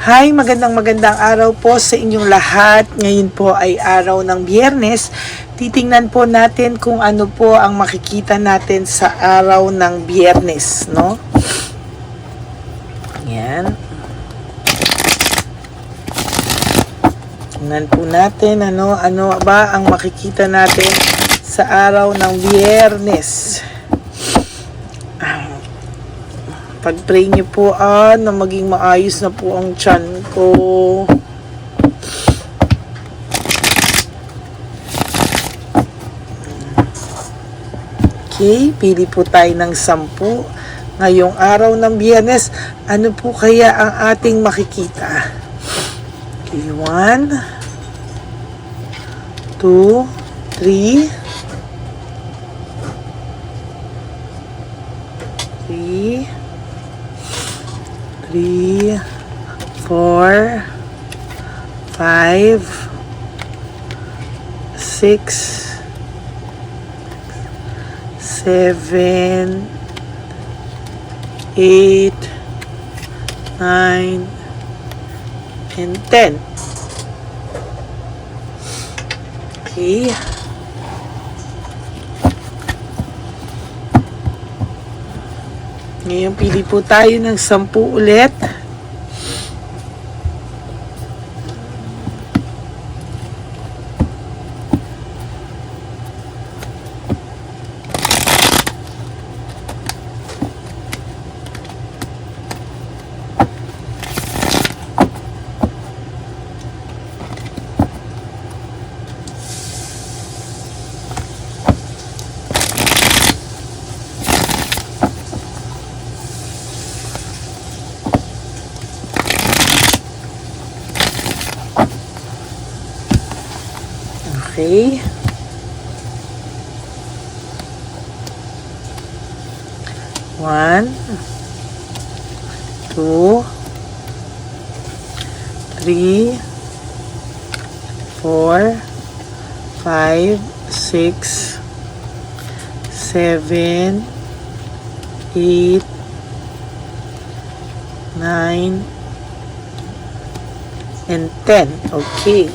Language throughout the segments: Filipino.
Hi, magandang araw po sa inyong lahat. Ngayon po ay araw ng Biyernes. Titingnan po natin kung ano po ang makikita natin sa araw ng Biyernes, no? Yan. Tingnan po natin ano ba ang makikita natin sa araw ng Biyernes. Pag-pray niyo po na maging maayos na po ang tiyan ko. Okay, pili po tayo ng 10. Ngayong araw ng Biyernes, ano po kaya ang ating makikita? Okay, 1, 2, 3, 3, 4, 5, 6, 7, 8, 9, and 10. Okay. Ngayon, pili po tayo ng 10 ulit. Okay. One, 2, 3, 4, 5, 6, 7, 8, 9, and 10. Okay.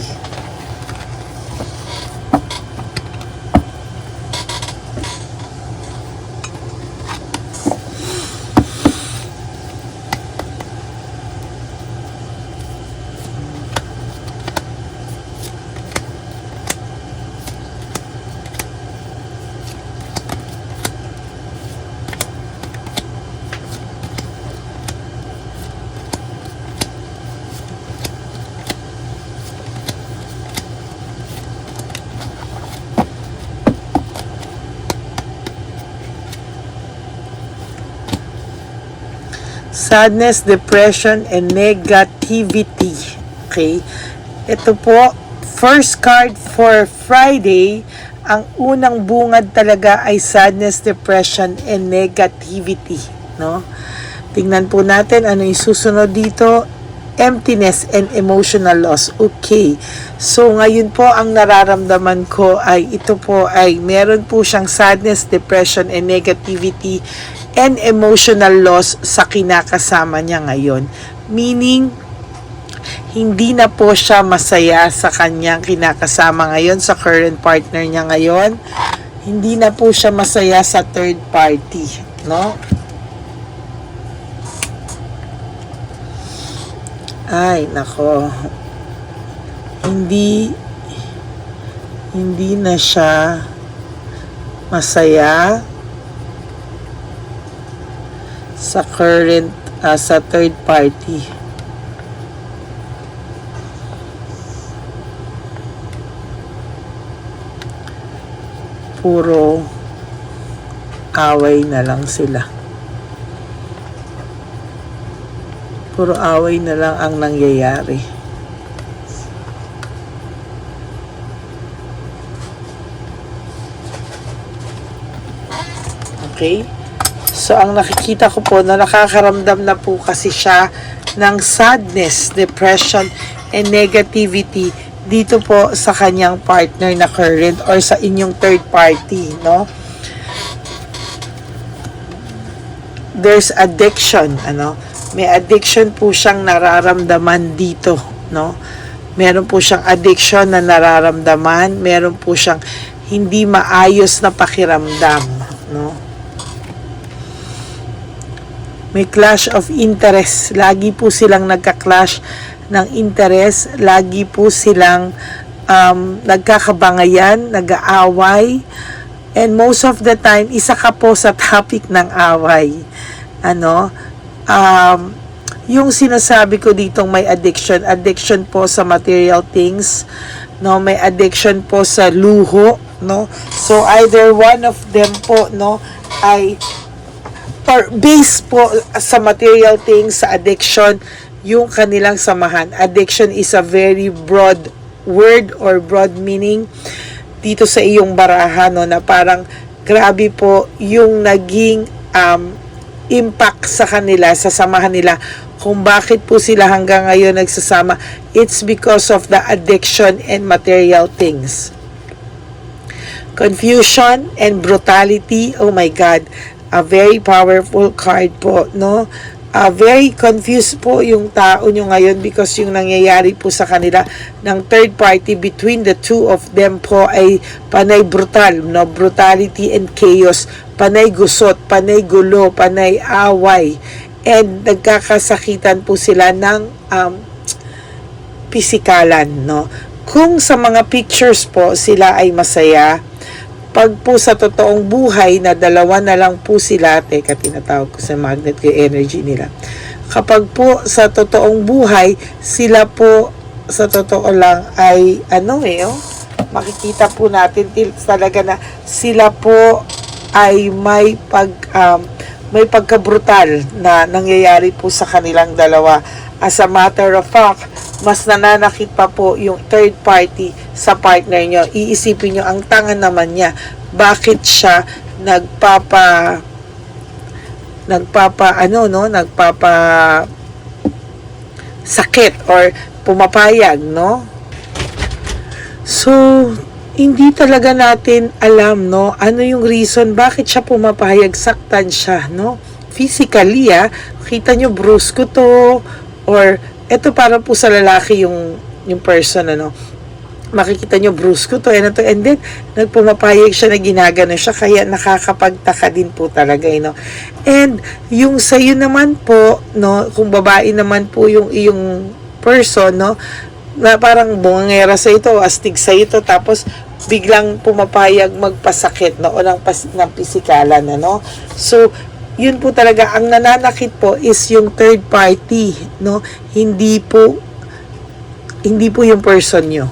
Sadness, depression, and negativity. Okay? Ito po, first card for Friday, ang unang bungad talaga ay sadness, depression, and negativity. No? Tingnan po natin ano yung susunod dito. Emptiness and emotional loss. Okay. So, ngayon po, ang nararamdaman ko ay ito po ay meron po siyang sadness, depression, and negativity and emotional loss sa kinakasama niya ngayon. Meaning, hindi na po siya masaya sa kanyang kinakasama ngayon, sa current partner niya ngayon. Hindi na po siya masaya sa third party. No? Ay, nako. Hindi na siya masaya sa current sa third party. Puro away na lang sila. Puro away na lang ang nangyayari. Okay? So, ang nakikita ko po na nakakaramdam na po kasi siya ng sadness, depression, and negativity dito po sa kanyang partner na current or sa inyong third party, no? There's addiction, ano? may addiction po siyang nararamdaman dito, no? Meron po siyang addiction na nararamdaman, meron po siyang hindi maayos na pakiramdam, no? May clash of interest. Lagi po silang nagka-clash ng interest. Lagi po silang nagkakabangayan, nag-aaway. And most of the time, isa ka po sa topic ng away. Yung sinasabi ko ditong may addiction po sa material things, no, may addiction po sa luho, no. So either one of them po, no, ay or base po sa material things, sa addiction, yung kanilang samahan. Addiction is a very broad word or broad meaning dito sa iyong baraha, no, na parang grabe po yung naging impact sa kanila, sa samahan nila, kung bakit po sila hanggang ngayon nagsasama. It's because of the addiction and material things. Confusion and brutality, oh my God, a very powerful card po, no? Very confused po yung tao nyo ngayon because yung nangyayari po sa kanila ng third party between the two of them po ay panay brutal, no? Brutality and chaos, panay gusot, panay gulo, panay away, and nagkakasakitan po sila ng pisikalan, no? Kung sa mga pictures po sila ay masaya, pag po sa totoong buhay na dalawa na lang po sila, teka, tinatawag ko sa magnet ko energy nila. Kapag po sa totoong buhay, sila po sa totoo lang ay makikita po natin talaga na sila po ay may pagkabrutal na nangyayari po sa kanilang dalawa. As a matter of fact, mas nananakit pa po yung third party sa partner nyo. Iisipin nyo, ang tanga naman niya. Bakit siya sakit or pumapayag, no? So, hindi talaga natin alam, no? Ano yung reason bakit siya pumapayag, saktan siya, no? Physically, kita nyo, brusko to, or eto parang po sa lalaki yung person, makikita nyo brusko to, and then nagpumapayag siya na ginagano siya, kaya nakakapagtaka din po talaga, and yung sa'yo naman po, no, kung babae naman po yung iyong person, no, na parang bungangera sa ito, astig sa ito, tapos biglang pumapayag magpasakit, no, o ng pisikalan, so yun po talaga, ang nananakit po is yung third party, no? Hindi po yung person nyo.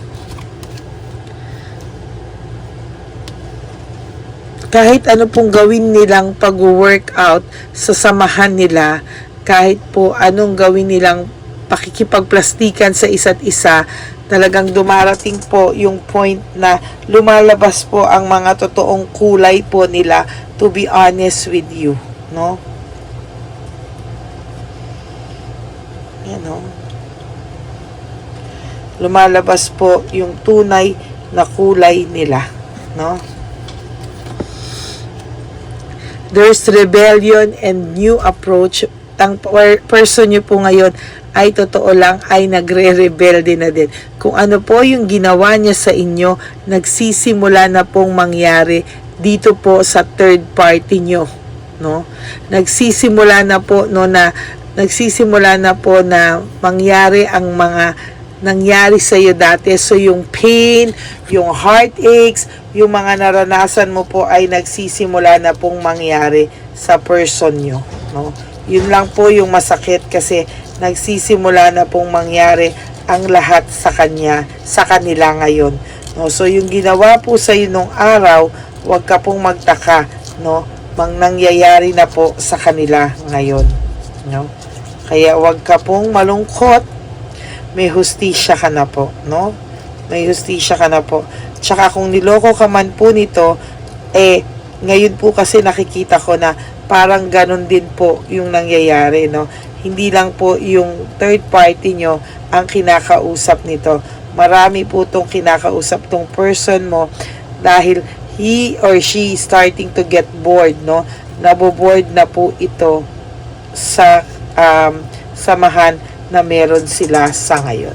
Kahit ano pong gawin nilang pag-workout sa samahan nila, kahit po anong gawin nilang pakikipagplastikan sa isa't isa, talagang dumarating po yung point na lumalabas po ang mga totoong kulay po nila, to be honest with you. No? Lumalabas po yung tunay na kulay nila, no? There's rebellion and new approach. Ang person nyo po ngayon ay totoo lang ay nagre-rebelde na din. Kung ano po yung ginawa niya sa inyo, nagsisimula na pong mangyari dito po sa third party nyo, no? Nagsisimula na po na mangyari ang mga nangyari sa iyo dati. So yung pain, yung heartaches, yung mga naranasan mo po ay nagsisimula na pong mangyari sa person nyo, no? Yun lang po yung masakit kasi nagsisimula na pong mangyari ang lahat sa kanila ngayon, no? So yung ginawa po sa iyo nung araw, huwag ka pong magtaka, no? Nangyayari na po sa kanila ngayon, no? Kaya huwag ka pong malungkot, may hustisya ka na po, no? May hustisya ka na po. Tsaka kung niloko ka man po nito, ngayon po kasi nakikita ko na parang ganun din po yung nangyayari, no? Hindi lang po yung third party nyo ang kinakausap nito. Marami po itong kinakausap tong person mo dahil he or she starting to get bored, no? Naboboard na po ito sa samahan na meron sila sa ngayon.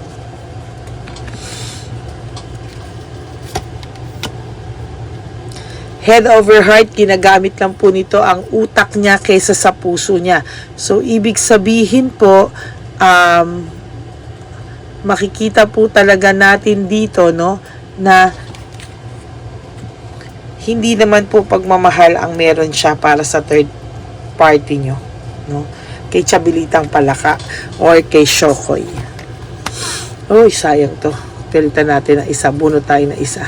Head over heart, ginagamit lang po nito ang utak niya kaysa sa puso niya. So, ibig sabihin po, makikita po talaga natin dito, no, na hindi naman po pagmamahal ang meron siya para sa third party nyo, no, kay Chabilitang Palaka or kay Shokoy. Uy, sayang to. Pilitan natin ng isa. Bunot tayo ng isa.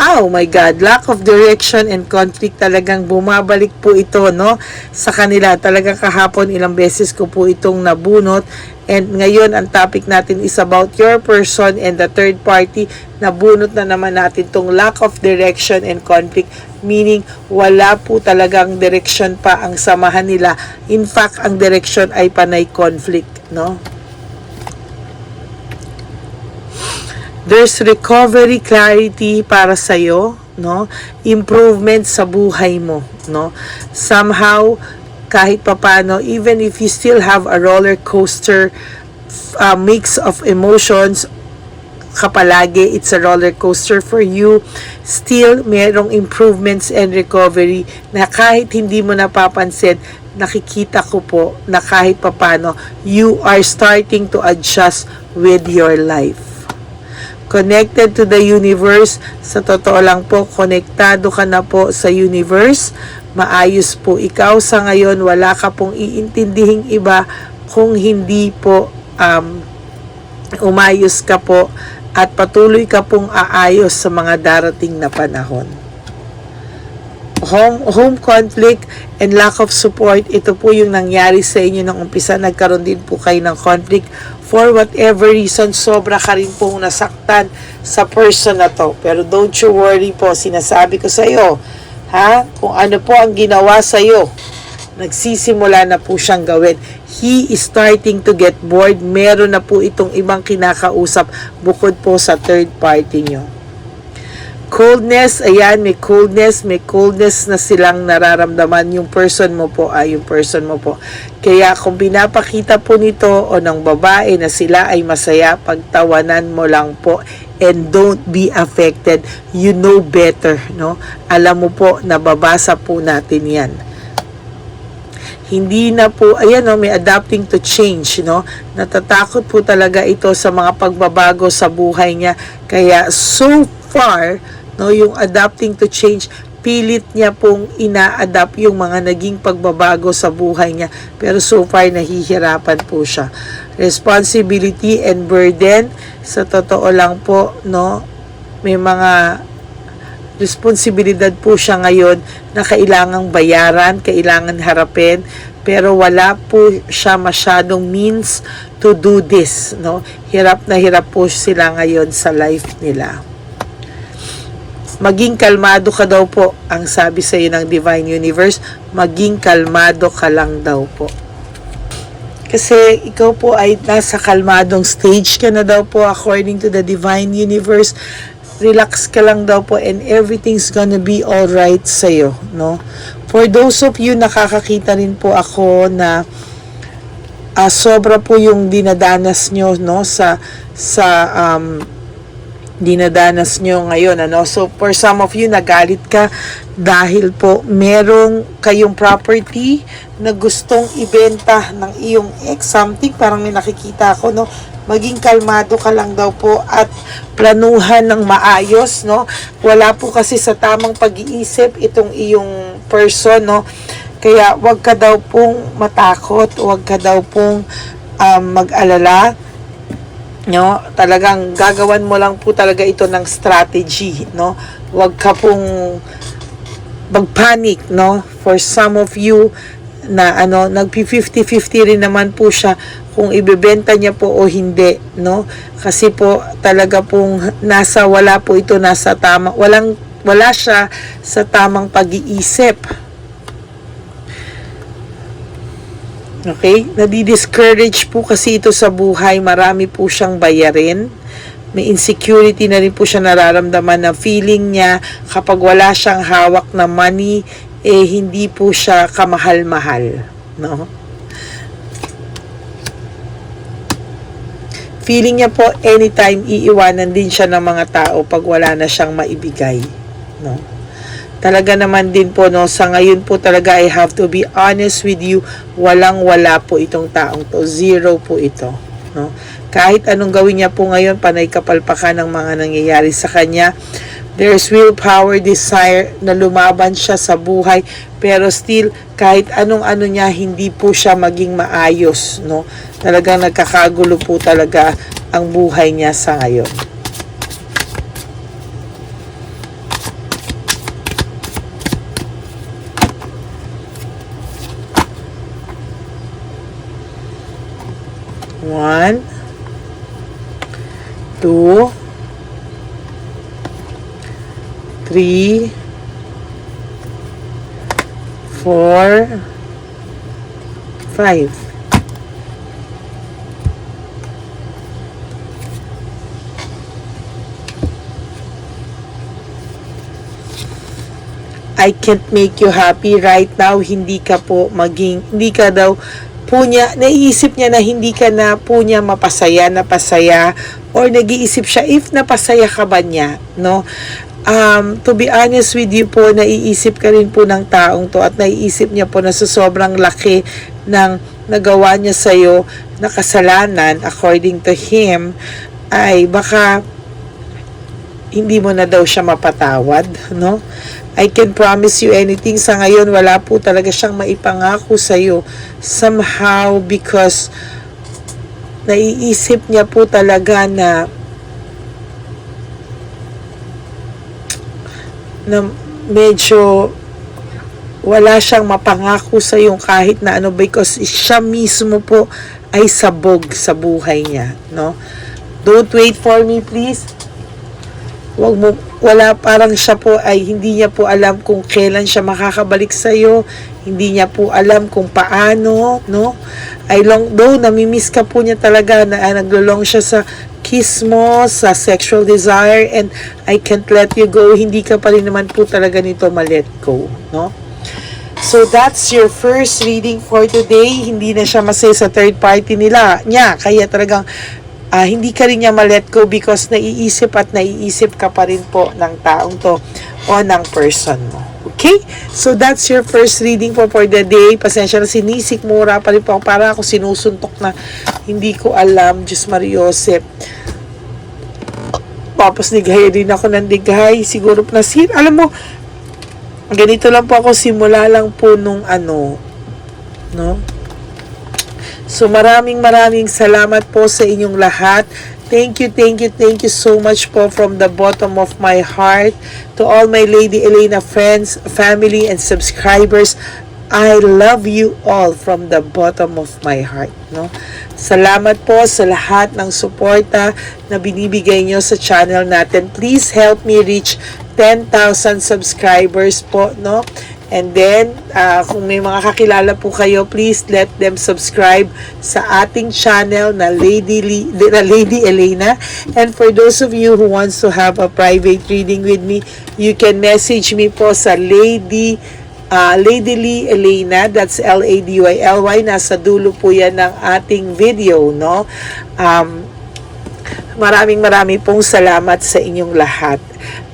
Oh my God, lack of direction and conflict, talagang bumabalik po ito, no, sa kanila. Talagang kahapon ilang beses ko po itong nabunot, and ngayon ang topic natin is about your person and the third party. Nabunot na naman natin tong lack of direction and conflict, meaning wala po talagang direction pa ang samahan nila. In fact, ang direction ay panay conflict, no. There's recovery, clarity para sa iyo, no? Improvement sa buhay mo, no? Somehow, kahit papano, even if you still have a roller coaster mix of emotions, kapalagi, it's a roller coaster for you, still merong improvements and recovery na kahit hindi mo napapansin, nakikita ko po na kahit papano, you are starting to adjust with your life. Connected to the universe. Sa totoo lang po, konektado ka na po sa universe. Maayos po ikaw sa ngayon. Wala ka pong iintindihing iba kung hindi po umayos ka po at patuloy ka pong aayos sa mga darating na panahon. Home conflict and lack of support, ito po yung nangyari sa inyo nung umpisa. Nagkaroon din po kayo ng conflict for whatever reason. Sobra ka rin pong nasaktan sa person na to, pero don't you worry po, sinasabi ko sa iyo, ha, kung ano po ang ginawa sa iyo, nagsisimula na po siyang gawin. He is starting to get bored. Meron na po itong ibang kinakausap bukod po sa third party nyo. Coldness, ayan, may coldness na silang nararamdaman. Yung person mo po. Kaya kung pinapakita po nito o ng babae na sila ay masaya, pagtawanan mo lang po and don't be affected. You know better, no? Alam mo po, nababasa po natin yan. Hindi na po, ayan, no, may adapting to change, no? Natatakot po talaga ito sa mga pagbabago sa buhay niya. Kaya so far, no, yung adapting to change, pilit niya pong ina-adapt yung mga naging pagbabago sa buhay niya. Pero so far, nahihirapan po siya. Responsibility and burden, sa totoo lang po, no, may mga responsibilidad po siya ngayon na kailangang bayaran, kailangan harapin, pero wala po siya masyadong means to do this, no? Hirap na hirap po sila ngayon sa life nila. Maging kalmado ka daw po, ang sabi sa iyo ng Divine Universe, maging kalmado ka lang daw po. Kasi ikaw po ay nasa kalmadong stage ka na daw po according to the Divine Universe. Relax ka lang daw po and everything's gonna be alright sa iyo, no? For those of you, nakakakita rin po ako na sobra po yung dinadanas nyo, no, sa dinadanas nyo ngayon, ano. So for some of you, nagalit ka dahil po merong kayong property na gustong ibenta ng iyong ex, something, parang may nakikita ako, no. Maging kalmado ka lang daw po at planuhan ng maayos, no. Wala po kasi sa tamang pag-iisip itong iyong person, no. Kaya wag ka daw pong matakot, wag ka daw pong mag-alala, no. Talagang gagawan mo lang po talaga ito ng strategy, no. Wag ka pong mag-panic, no. For some of you na nag-50-50 rin naman po siya kung ibebenta niya po o hindi, no? Kasi po talaga pong wala po ito nasa tama, wala siya sa tamang pag-iisip. Okay? Nadi-discourage po kasi ito sa buhay, marami po siyang bayarin. May insecurity na rin po siya nararamdaman na feeling niya kapag wala siyang hawak na money, hindi po siya kamahal-mahal, no? feeling niya po anytime iiwanan din siya ng mga tao pag wala na siyang maibigay, no? Talaga naman din po, no, sa ngayon po talaga I have to be honest with you, walang-wala po itong taong to. Zero po ito, no? Kahit anong gawin niya po ngayon, panay kapalpakan ng mga nangyayari sa kanya. There's willpower, desire na lumaban siya sa buhay, pero still, kahit anong-ano niya, hindi po siya maging maayos, no? Talagang nagkakagulo po talaga ang buhay niya sa ngayon. One, two, three, 4, 5. I can't make you happy right now. Hindi ka daw po niya, naiisip niya na hindi ka na po niya napasaya, or nag-iisip siya if napasaya ka ba niya, no? To be honest with you po, naiisip ka rin po ng taong to, at naiisip niya po na sa sobrang laki ng nagawa niya sa'yo na kasalanan, according to him, ay baka hindi mo na daw siya mapatawad, no? I can promise you anything. Sa ngayon, wala po talaga siyang maipangako sa'yo. Somehow, because naiisip niya po talaga na medyo wala siyang mapangako sa yung kahit na ano, because siya mismo po ay sabog sa buhay niya, no? Don't wait for me, please. Parang siya po ay hindi niya po alam kung kailan siya makakabalik sa iyo. Hindi niya po alam kung paano, no? Though namimiss ka po niya talaga, na naglulong siya sa kiss mo, sa sexual desire, and I can't let you go. Hindi ka pa rin naman po talaga nito ma-let go, no? So that's your first reading for today. Hindi na siya masaya sa third party niya. Kaya talagang hindi ka rin niya ma-let go, because naiisip ka pa rin po ng taong to o ng person mo. Okay? So that's your first reading for the day. Pasensya na, sinisik mura pa rin po ako, para ako sinusuntok na hindi ko alam. Diyos Mariosep. Tapos nighay din ako ng dighay. Siguro alam mo, ganito lang po ako, simula lang po nung no? So maraming salamat po sa inyong lahat. Thank you so much po from the bottom of my heart to all my Lady Elena friends, family, and subscribers. I love you all from the bottom of my heart, no? Salamat po sa lahat ng suporta na binibigay nyo sa channel natin. Please help me reach 10,000 subscribers po, no? And then, kung may mga kakilala po kayo, please let them subscribe sa ating channel na Lady Elena. And for those of you who wants to have a private reading with me, you can message me po sa Lady Lee Elena. That's LADYLY. Nasa dulo po yan ng ating video, no? Maraming pong salamat sa inyong lahat.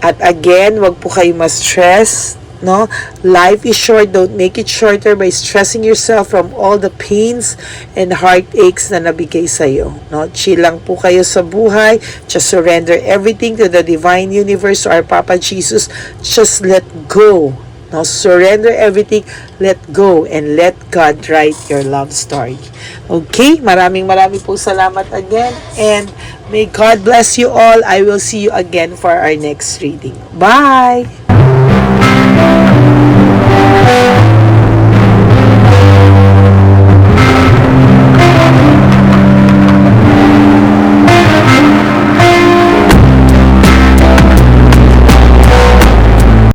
At again, wag po kayo ma-stress, no? Life is short. Don't make it shorter by stressing yourself from all the pains and heartaches na nabigay sa iyo, no? Chill lang po kayo sa buhay. Just surrender everything to the divine universe, to our Papa Jesus. Just let go, no? Surrender everything, let go, and let God write your love story. Okay? Maraming po salamat again, and may God bless you all. I will see you again for our next reading. Bye!